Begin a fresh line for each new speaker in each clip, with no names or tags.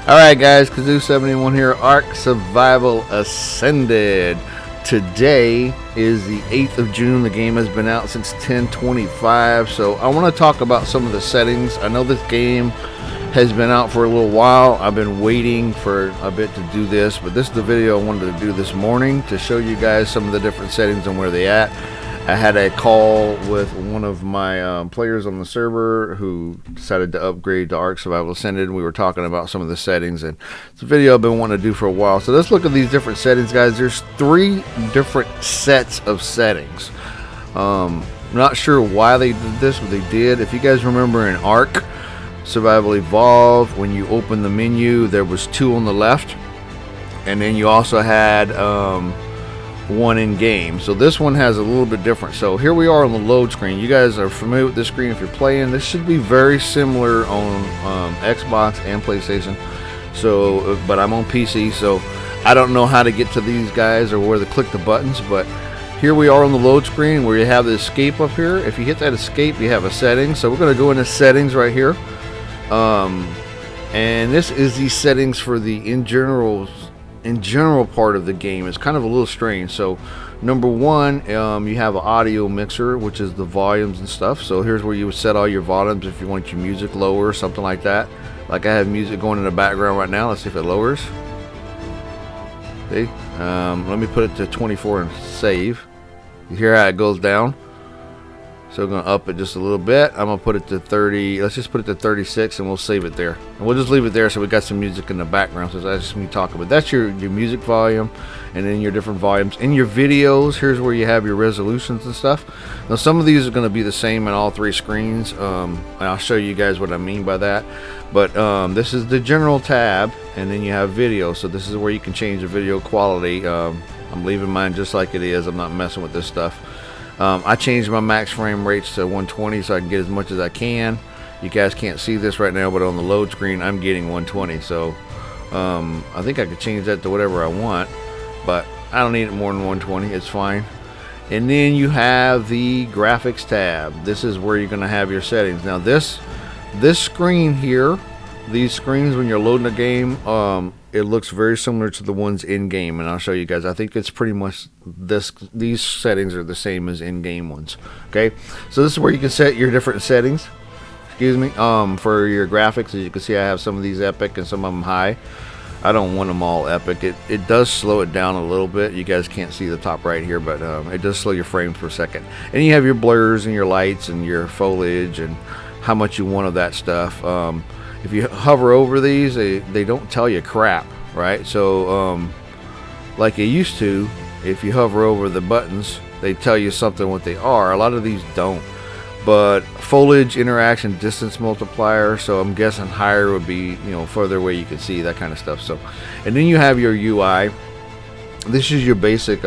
Alright guys, Kazoo71 here, Ark Survival Ascended. Today is the 8th of June. The game has been out since 10/25, so I want to talk about some of the settings. I know this game has been out for a little while. I've been waiting for a bit to do this, but this is the video I wanted to do this morning to show you guys some of the different settings and where they at. I had a call with one of my players on the server who decided to upgrade to Ark Survival Ascended. We were talking about some of the settings, and it's a video I've been wanting to do for a while. So let's look at these different settings, guys. There's 3 different sets of settings. Not sure why they did this, but they did. If you guys remember in Ark Survival Evolved, when you open the menu, there was 2 on the left, and then you also had 1 in game. So this one has a little bit different. So here we are on the load screen. You guys are familiar with this screen if you're playing. This should be very similar on Xbox and PlayStation. So but I'm on PC, so I don't know how to get to these guys or where to click the buttons, but here we are on the load screen where you have the escape up here. If you hit that escape, you have a setting. So we're going to go into settings right here, and this is the settings for the in general part of the game. It's kind of a little strange. So number 1, you have an audio mixer, which is the volumes and stuff. So here's where you would set all your volumes if you want your music lower or something like that. Like I have music going in the background right now. Let's see if it lowers. See, let me put it to 24 and save. You hear how it goes down? So we're going to up it just a little bit. I'm going to put it to 30. Let's just put it to 36 and we'll save it there. And we'll just leave it there so we got some music in the background. So that's just me talking. But that's your music volume, and then your different volumes. In your videos, here's where you have your resolutions and stuff. Now some of these are going to be the same on all 3 screens. And I'll show you guys what I mean by that. But this is the general tab, and then you have video. So this is where you can change the video quality. I'm leaving mine just like it is. I'm not messing with this stuff. I changed my max frame rates to 120 so I can get as much as I can. You guys can't see this right now, but on the load screen I'm getting 120. So I think I could change that to whatever I want, but I don't need it more than 120. It's fine. And then you have the graphics tab. This is where you're going to have your settings. Now this screen here, these screens when you're loading a game, it looks very similar to the ones in game, and I'll show you guys. I think it's pretty much these settings are the same as in game ones. Okay, so this is where you can set your different settings, excuse me, for your graphics. As you can see, I have some of these epic and some of them high. I don't want them all epic. It does slow it down a little bit. You guys can't see the top right here, but it does slow your frames per second. And you have your blurs and your lights and your foliage and how much you want of that stuff. If you hover over these, they don't tell you crap, right? So like they used to, if you hover over the buttons, they tell you something what they are. A lot of these don't. But foliage, interaction, distance multiplier, so I'm guessing higher would be, you know, further away you can see, that kind of stuff. So, and then you have your UI. This is your basic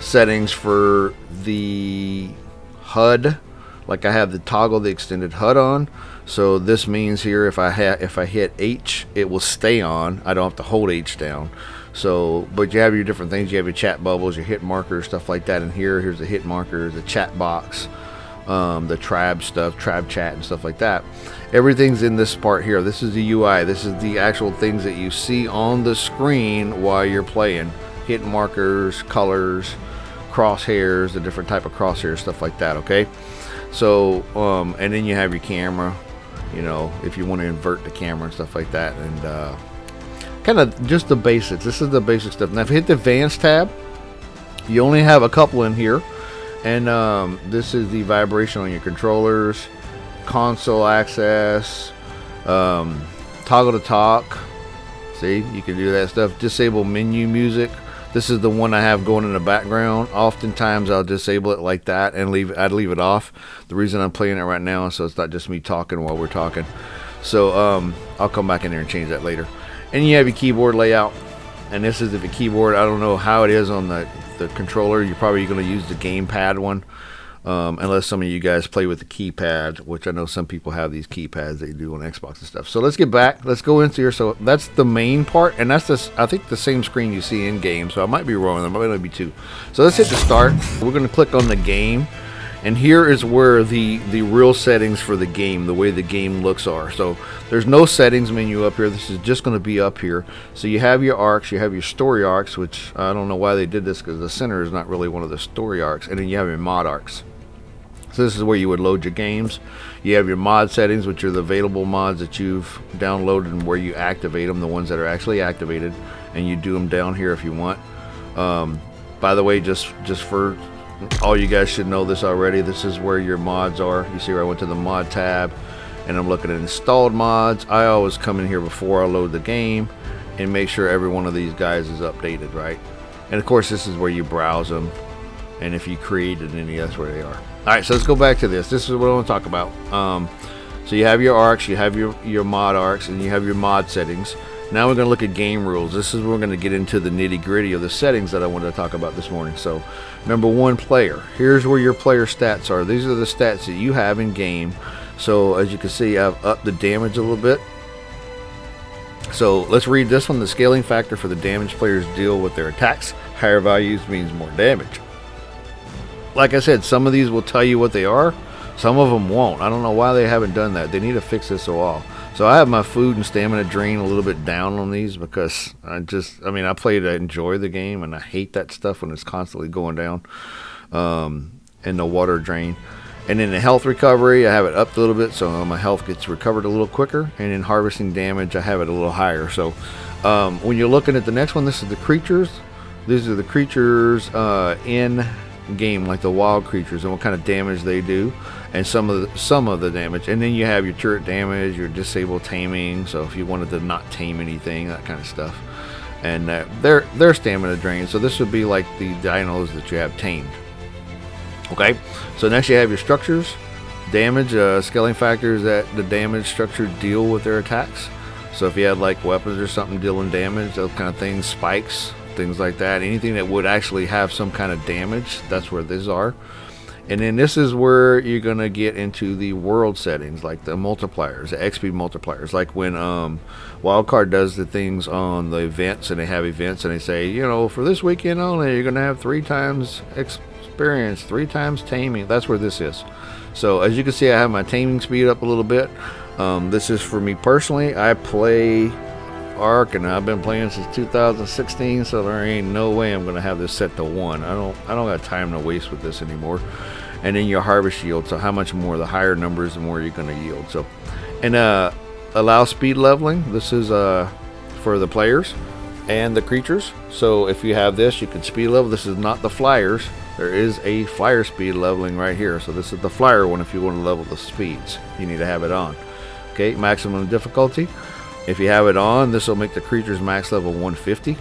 settings for the HUD. Like I have the toggle the extended HUD on. So this means here if I hit H, it will stay on. I don't have to hold H down. So, but you have your different things. You have your chat bubbles, your hit markers, stuff like that in here. Here's the hit marker, the chat box, the tribe stuff, tribe chat and stuff like that. Everything's in this part here. This is the UI. This is the actual things that you see on the screen while you're playing. Hit markers, colors, crosshairs, the different type of crosshairs, stuff like that. Okay. So, and then you have your camera, you know, if you want to invert the camera and stuff like that, and kind of just the basics. This is the basic stuff. Now, if you hit the advanced tab, you only have a couple in here, and this is the vibration on your controllers, console access, toggle to talk. See, you can do that stuff. Disable menu music. This is the one I have going in the background. Oftentimes I'll disable it like that and I'd leave it off. The reason I'm playing it right now is so it's not just me talking while we're talking. So I'll come back in there and change that later. And you have your keyboard layout. And this is the keyboard. I don't know how it is on the controller. You're probably going to use the Gamepad one. Unless some of you guys play with the keypad, which I know some people have these keypads they do on Xbox and stuff. So let's get back. Let's go into here. So that's the main part, and that's this. I think the same screen you see in game. So I might be wrong. There might only be 2. So let's hit the start. We're going to click on the game, And here is where the real settings for the game, the way the game looks, are. So there's no settings menu up here. This is just going to be up here. So you have your arcs, you have your story arcs, which I don't know why they did this, because the center is not really one of the story arcs. And then you have your mod arcs. So this is where you would load your games. You have your mod settings, which are the available mods that you've downloaded and where you activate them, the ones that are actually activated, and you do them down here if you want. By the way, just for all you guys should know this already, this is where your mods are. You see where I went to the mod tab and I'm looking at installed mods. I always come in here before I load the game and make sure every one of these guys is updated, right? And of course this is where you browse them, and if you created any, that's where they are. Alright, so let's go back to this. This is what I want to talk about. So you have your arcs, you have your mod arcs, and you have your mod settings. Now we're going to look at game rules. This is where we're going to get into the nitty-gritty of the settings that I wanted to talk about this morning. So, number one, player. Here's where your player stats are. These are the stats that you have in game. So, as you can see, I've upped the damage a little bit. So, let's read this one. The scaling factor for the damage players deal with their attacks. Higher values means more damage. Like I said, some of these will tell you what they are. Some of them won't. I don't know why they haven't done that. They need to fix this all. So I have my food and stamina drain a little bit down on these because I play to enjoy the game, and I hate that stuff when it's constantly going down. And the water drain. And in the health recovery, I have it up a little bit so my health gets recovered a little quicker. And in harvesting damage, I have it a little higher. So when you're looking at the next one, this is the creatures. These are the creatures in game, like the wild creatures, and what kind of damage they do, and some of the damage. And then you have your turret damage, your disable taming, so if you wanted to not tame anything, that kind of stuff. And their stamina drain. So this would be like the dinos that you have tamed. Okay, so next you have your structures, damage, scaling factors that the damage structure deal with their attacks. So if you had like weapons or something dealing damage, those kind of things, spikes, things like that, anything that would actually have some kind of damage, that's where these are. And then this is where you're gonna get into the world settings, like the multipliers, the XP multipliers, like when Wildcard does the things on the events, and they have events and they say, you know, for this weekend only you're gonna have 3 times experience, 3 times taming. That's where this is. So as you can see, I have my taming speed up a little bit. This is for me personally. I play Arc, and I've been playing since 2016, so there ain't no way I'm gonna have this set to 1. I don't got time to waste with this anymore. And then your harvest yield, so how much more, the higher numbers, the more you're gonna yield. So, and allow speed leveling. This is for the players and the creatures. So if you have this, you can speed level. This is not the flyers. There is a flyer speed leveling right here. So this is the flyer one. If you want to level the speeds, you need to have it on. Okay, maximum difficulty. If you have it on, this will make the creatures max level 150.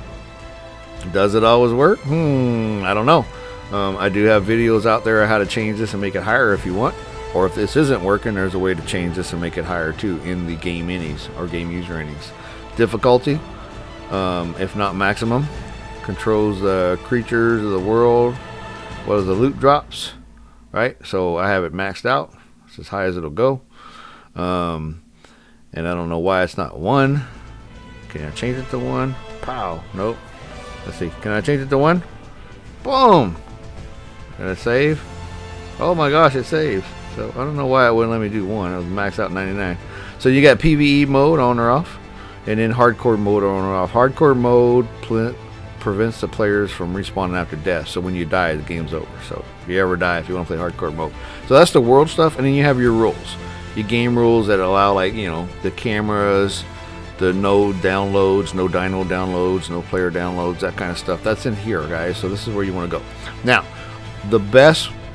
Does it always work? I don't know. I do have videos out there on how to change this and make it higher if you want. Or if this isn't working, there's a way to change this and make it higher too in the game innings or game user innings. Difficulty, if not maximum, controls the creatures of the world. What are the loot drops? Right? So I have it maxed out. It's as high as it'll go. And I don't know why it's not 1. Can I change it to 1? Pow. Nope. Let's see. Can I change it to 1? Boom. Can I save? Oh my gosh, it saves. So I don't know why it wouldn't let me do 1. It was maxed out 99. So you got PvE mode on or off, and then hardcore mode on or off. Hardcore mode prevents the players from respawning after death. So when you die, the game's over. So if you ever die, if you want to play hardcore mode. So that's the world stuff, and then you have your rules. Your game rules that allow, like, you know, the cameras, the no downloads, no dino downloads, no player downloads, that kind of stuff. That's in here, guys. So this is where you want to go. Now,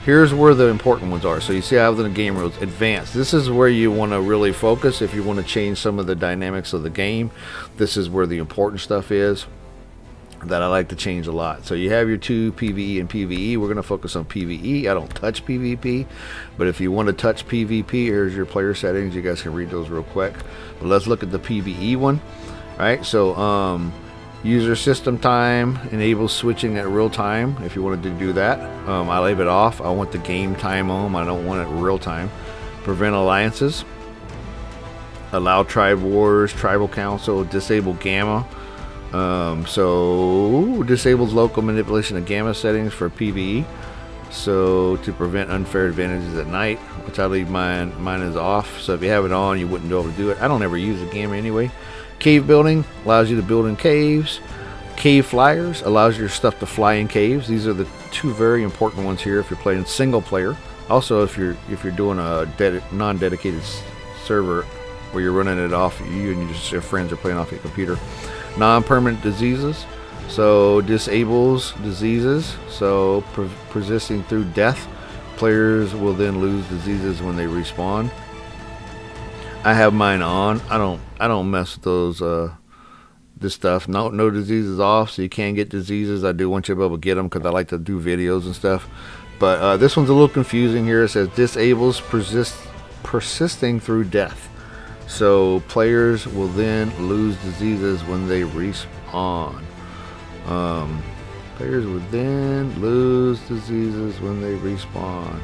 here's where the important ones are. So you see I have the game rules. Advanced. This is where you want to really focus if you want to change some of the dynamics of the game. This is where the important stuff is that I like to change a lot. So you have your 2 PvE and PvE. We're going to focus on PvE. I don't touch PvP, but if you want to touch PvP, here's your player settings. You guys can read those real quick. But let's look at the PvE one. All right, so user system time enables switching at real time if you wanted to do that. I leave it off. I want the game time on. I don't want it real time. Prevent alliances. Allow tribe wars, tribal council, disable gamma. So disables local manipulation of gamma settings for PvE. so to prevent unfair advantages at night, which I leave mine is off. So if you have it on, you wouldn't be able to do it. I don't ever use the gamma anyway. Cave building allows you to build in caves. Cave flyers allows your stuff to fly in caves. These are the two very important ones here if you're playing single player. Also, if you're doing a non-dedicated server where you're running it off, you and your friends are playing off your computer. Non-permanent diseases, so disables diseases, so persisting through death. Players will then lose diseases when they respawn. I have mine on. I don't mess with those this stuff. No diseases off, so you can get diseases. I do want you to be able to get them because I like to do videos and stuff. But this one's a little confusing here. It says disables persisting through death. So players will then lose diseases when they respawn. Players will then lose diseases when they respawn.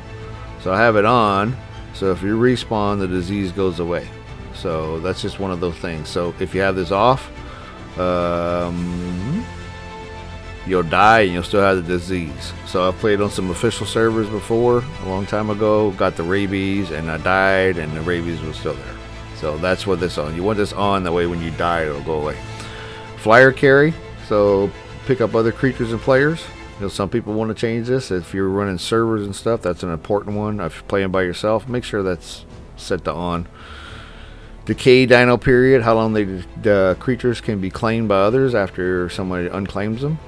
So I have it on. So if you respawn, the disease goes away. So that's just one of those things. So if you have this off, you'll die and you'll still have the disease. So I've played on some official servers before a long time ago, got the rabies, and I died and the rabies was still there. So that's what this on. You want this on, that way when you die it'll go away. Flyer carry, so pick up other creatures and players. You know, some people want to change this. If you're running servers and stuff, that's an important one. If you're playing by yourself, make sure that's set to on. Decay Dino period, how long the creatures can be claimed by others after somebody unclaims them.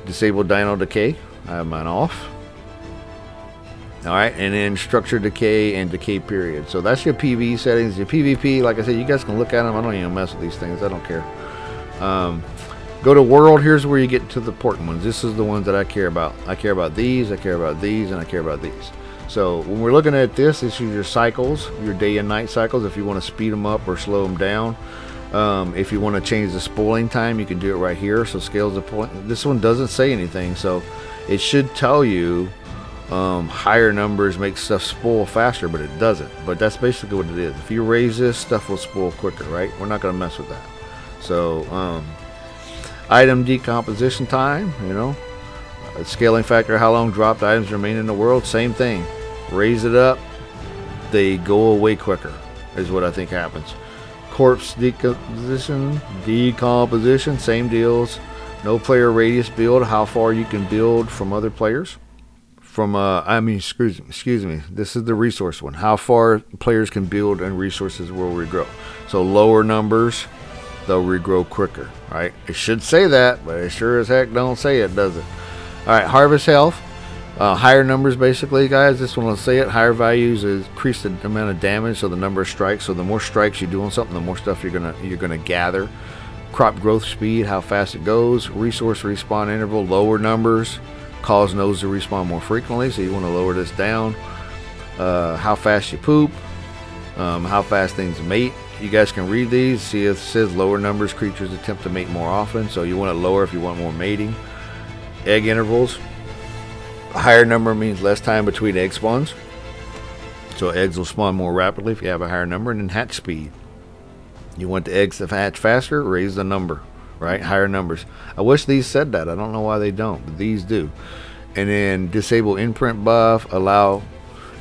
Disable Dino Decay, I have mine off. Alright, and then structure decay and decay period. So that's your PvE settings. Your PvP, like I said, you guys can look at them. I don't even mess with these things. I don't care. Go to world. Here's where you get to the important ones. This is the ones that I care about. I care about these, I care about these, and I care about these. So when we're looking at this is your cycles, your day and night cycles, if you want to speed them up or slow them down. If you want to change the spoiling time, you can do it right here. So scales the point. This one doesn't say anything, so it should tell you higher numbers make stuff spoil faster, but it doesn't. But that's basically what it is. If you raise this, stuff will spoil quicker, right? We're not going to mess with that. So item decomposition time, you know, scaling factor, how long dropped items remain in the world, same thing. Raise it up, they go away quicker is what I think happens. Corpse decomposition, same deals. No player radius build, how far you can build from other players. Excuse me, this is the resource one. How far players can build and resources will regrow. So lower numbers, they'll regrow quicker, right? It should say that, but it sure as heck don't say it, does it? All right, harvest health. Higher numbers, basically, guys. This one will say it. Higher values increase the amount of damage, so the number of strikes. So the more strikes you do on something, the more stuff you're gonna gather. Crop growth speed, how fast it goes. Resource respawn interval, lower numbers cause nodes to respawn more frequently, so you want to lower this down. How fast you poop. How fast things mate. You guys can read these. See, it says lower numbers creatures attempt to mate more often, so you want it lower if you want more mating. Egg intervals. A higher number means less time between egg spawns, so eggs will spawn more rapidly if you have a higher number. And then hatch speed, you want the eggs to hatch faster, raise the number, right? Higher numbers. I wish these said that. I don't know why they don't, but these do. And then disable imprint buff, allow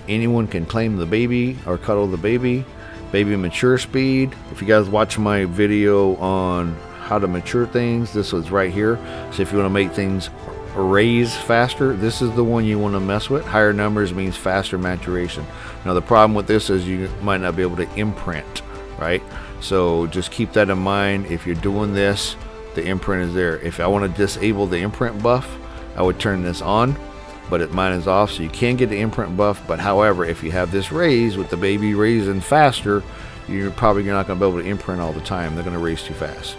anyone can claim the baby or cuddle the baby. Baby mature speed, if you guys watch my video on how to mature things, this was right here. So if you want to make things raise faster, this is the one you want to mess with. Higher numbers means faster maturation. Now the problem with this is you might not be able to imprint, right? So just keep that in mind. If you're doing this, the imprint is there. If I want to disable the imprint buff, I would turn this on, but mine is off, so you can get the imprint buff. But however, if you have this raise with the baby raising faster, you're probably not going to be able to imprint all the time. They're going to raise too fast.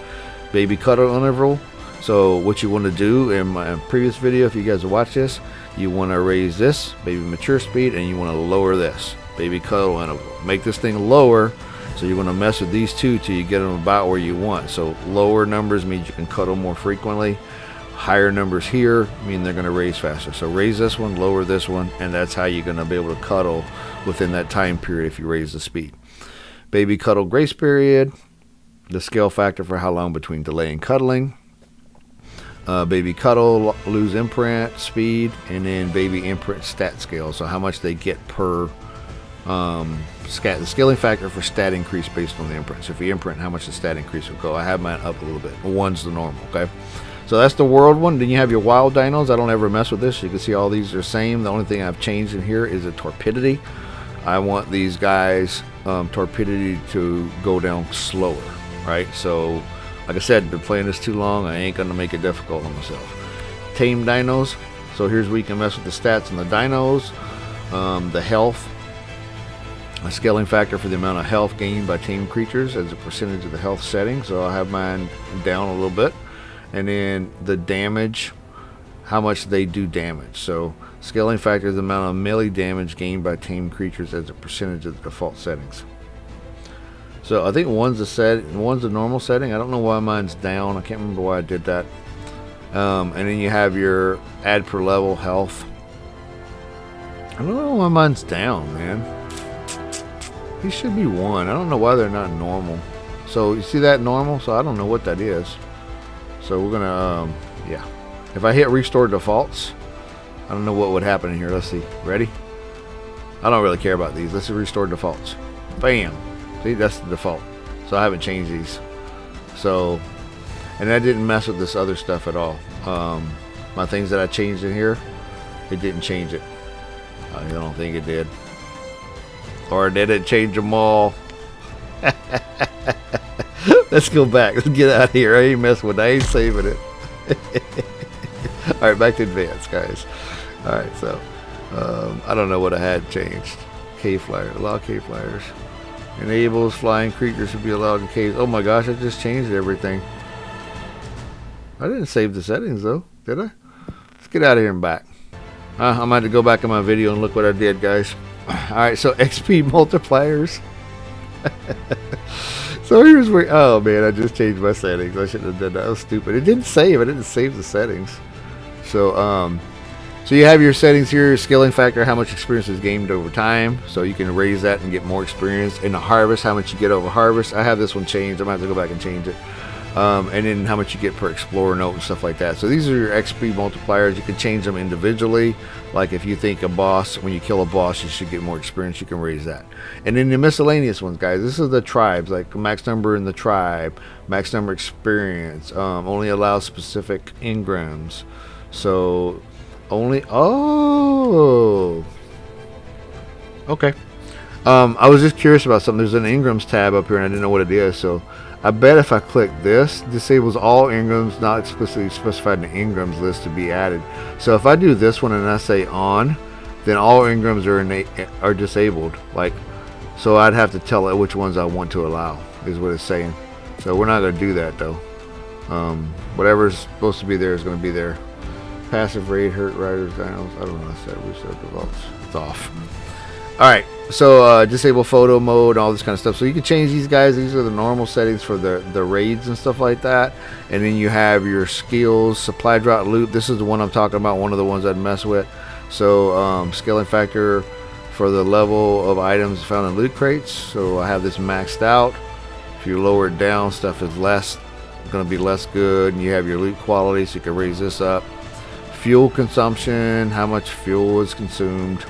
Baby cuddle interval. So what you want to do in my previous video, if you guys watch this, you want to raise this baby mature speed, and you want to lower this baby cuddle interval. Make this thing lower, so you want to mess with these two till you get them about where you want. So lower numbers means you can cuddle more frequently. Higher numbers here mean they're going to raise faster. So raise this one, lower this one, and that's how you're going to be able to cuddle within that time period if you raise the speed. Baby cuddle grace period, the scale factor for how long between delay and cuddling. Baby Cuddle, lose imprint, speed, and then baby imprint stat scale. So how much they get per the scaling factor for stat increase based on the imprint. So if you imprint, how much the stat increase will go. I have mine up a little bit. 1's the normal, okay? So that's the world one. Then you have your wild dinos. I don't ever mess with this. You can see all these are the same. The only thing I've changed in here is the torpidity. I want these guys torpidity to go down slower, right? So like I said, been playing this too long. I ain't gonna make it difficult on myself. Tamed Dinos. So here's where you can mess with the stats on the dinos. The health, a scaling factor for the amount of health gained by tamed creatures as a percentage of the health setting. So I'll have mine down a little bit. And then the damage, how much they do damage. So scaling factor is the amount of melee damage gained by tamed creatures as a percentage of the default settings. So I think one's the normal setting. I don't know why mine's down. I can't remember why I did that. And then you have your add per level health. I don't know why mine's down, man. These should be 1. I don't know why they're not normal. So you see that normal? So I don't know what that is. So we're gonna yeah. If I hit restore defaults, I don't know what would happen in here. Let's see. Ready? I don't really care about these. Let's see, restore defaults. Bam. See, that's the default. So I haven't changed these. So, and I didn't mess with this other stuff at all. My things that I changed in here, it didn't change it. I don't think it did. Or did it change them all? Let's go back. Let's get out of here. I ain't messing with it. I ain't saving it. Alright, back to advanced, guys. Alright, so I don't know what I had changed. K-Flyer. Allow K-Flyers. Enables flying creatures to be allowed in caves. Oh my gosh, I just changed everything. I didn't save the settings though, did I? Let's get out of here and back. I'm going to have to go back in my video and look what I did, guys. Alright, so XP multipliers. So here's where, oh man, I just changed my settings. I shouldn't have done that. That was stupid. It didn't save. I didn't save the settings. So, so you have your settings here, scaling factor, how much experience is gained over time. So you can raise that and get more experience. In the harvest, how much you get over harvest. I have this one changed. I'm going to have to go back and change it. And then how much you get per explorer note and stuff like that. So these are your XP multipliers. You can change them individually. Like if you think a boss, when you kill a boss, you should get more experience, you can raise that. And then the miscellaneous ones, guys, this is the tribes, like max number in the tribe, max number experience, only allows specific engrams. So only, oh, okay. I was just curious about something. There's an engrams tab up here and I didn't know what it is. So I bet if I click this, disables all engrams not explicitly specified in the engrams list to be added. So if I do this one and I say on, then all engrams are disabled. Like, so I'd have to tell it which ones I want to allow, is what it's saying. So we're not going to do that though. Whatever's supposed to be there is going to be there. Passive raid, hurt riders, dinos. I don't know. Set reset defaults. It's off. All right. So disable photo mode, all this kind of stuff. So you can change these guys. These are the normal settings for the raids and stuff like that. And then you have your skills, supply drop loot. This is the one I'm talking about. One of the ones I'd mess with. So scaling factor for the level of items found in loot crates. So I have this maxed out. If you lower it down, stuff is going to be less good. And you have your loot quality, so you can raise this up. Fuel consumption, how much fuel is consumed.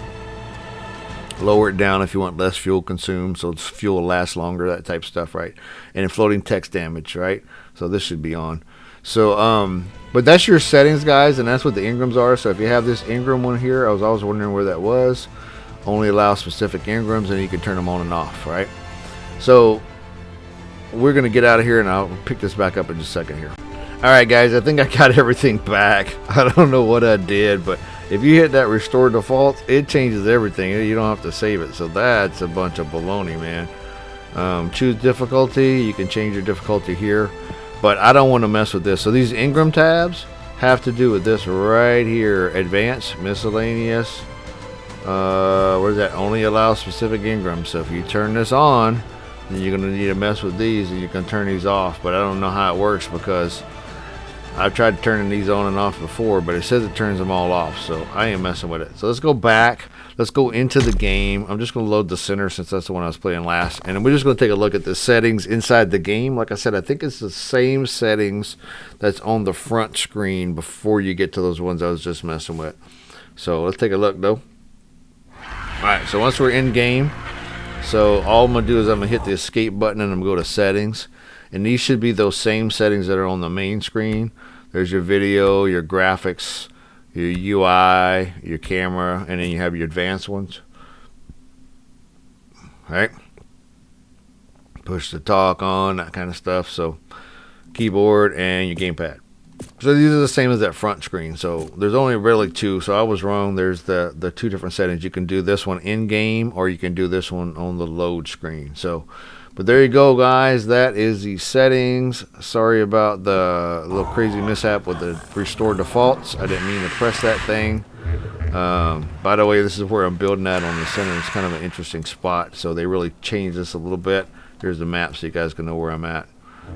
Lower it down if you want less fuel consumed, so its fuel will last longer, that type of stuff, right? And then floating text damage, right? So this should be on. So but that's your settings, guys, and that's what the engrams are. So if you have this engram one here, I was always wondering where that was. Only allow specific engrams, and you can turn them on and off, right? So we're gonna get out of here and I'll pick this back up in just a second here. Alright guys, I think I got everything back. I don't know what I did, but if you hit that restore defaults, it changes everything. You don't have to save it. So that's a bunch of baloney, man. Choose difficulty. You can change your difficulty here, but I don't want to mess with this. So these engram tabs have to do with this right here. Advanced, miscellaneous. Where's that? Only allow specific engrams. So if you turn this on, then you're going to need to mess with these and you can turn these off. But I don't know how it works because I've tried turning these on and off before, but it says it turns them all off, so I ain't messing with it. So let's go back. let's go into the game. I'm just going to load the center since that's the one I was playing last. And we're just going to take a look at the settings inside the game. Like I said, I think it's the same settings that's on the front screen before you get to those ones I was just messing with. So let's take a look, though. Alright, so once we're in game, so all I'm going to do is I'm going to hit the escape button and I'm going to go to settings. And these should be those same settings that are on the main screen. There's your video, your graphics, your UI, your camera, and then you have your advanced ones. Alright. Push to talk on, that kind of stuff. So keyboard and your gamepad. So these are the same as that front screen. So there's only really two. So I was wrong. There's the two different settings. You can do this one in game, or you can do this one on the load screen. So, but there you go, guys. That is the settings. Sorry about the little crazy mishap with the restore defaults. I didn't mean to press that thing. By the way, this is where I'm building that on the center. It's kind of an interesting spot. So they really changed this a little bit. Here's the map so you guys can know where I'm at.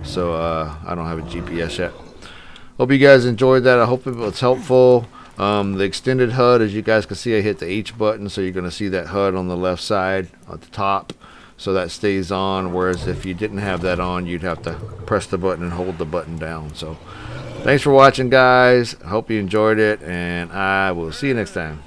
So I don't have a GPS yet. Hope you guys enjoyed that. I hope it was helpful. The extended HUD, as you guys can see, I hit the H button, so you're going to see that HUD on the left side at the top. So that stays on, whereas if you didn't have that on, you'd have to press the button and hold the button down. So thanks for watching, guys. I hope you enjoyed it, and I will see you next time.